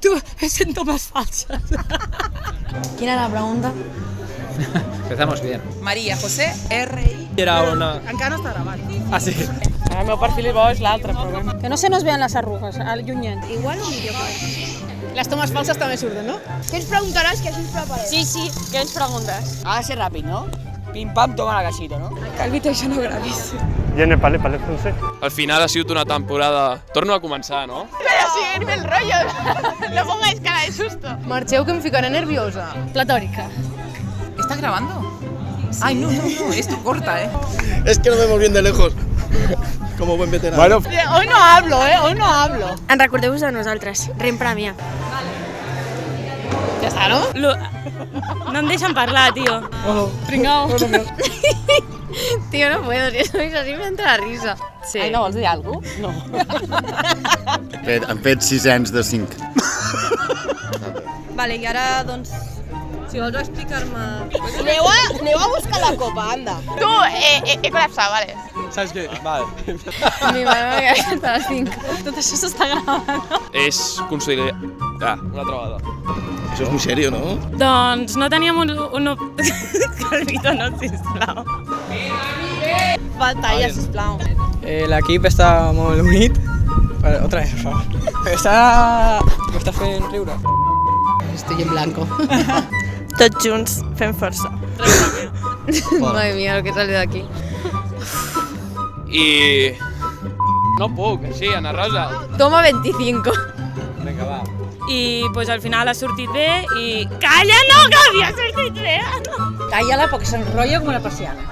Tu, me sento más falsa. ¿Quién era la pregunta? Empezamos bien. María José R.I. Era una... Encara no està gravant. Ah, sí. El meu perfil bo és l'altre, però bé. Que no se nos vean las arrugas, al llunyent. Igual un millor. Les tomes falses també surten, no? Què ens preguntaràs que així ens preparem? Sí, què ens preguntes? Ha de ser ràpid, no? Pim pam, toma la casita, no? Calvito, això no gravis. Viene, vale, francés. Al final ha sigut una temporada... Torno a començar, no? Pero sígueme el rollo. No pongáis cara de susto. Marxeu, que em ficaré nerviosa. Platòrica. ¿Estás grabando? Sí. Ay, no, esto corta, ¿eh? Es que lo vemos bien de lejos, como buen veterano. Bueno, Hoy no hablo, hoy no hablo. En recordeu-vos de nosaltres, rem premia. Ja està, no? No em deixen parlar, tio. Pringao. Tío, no puedo, si sois así me entra la risa. Sí. Ai, no vols dir alguna cosa? No. Han fet 6 anys de 5. Vale, i ara, doncs, si vols explicar-me... Aneu a buscar la copa, anda. Tú, he colapsado, vale. Saps què? Vale. Mi mare m'ha quedat a les 5. Tot això s'està gravant. És conciliar... Ah, una altra vegada. Eso es muy serio, ¿no? Doncs no teníem un... Calvito, no, sisplau. Pantalla, sisplau. L'equip està molt unit. Otra vez, por favor. M'està fent riure. Estoy en blanco. Tots junts fem força. Madre mía, lo que sale de aquí. I... No puc, així, Ana Rosa. Toma 25. Vinga, va. I pues, al final ha sortit bé i... Calla, no, que havia sortit bé! Calla-la perquè s'enrotlla com una persiana.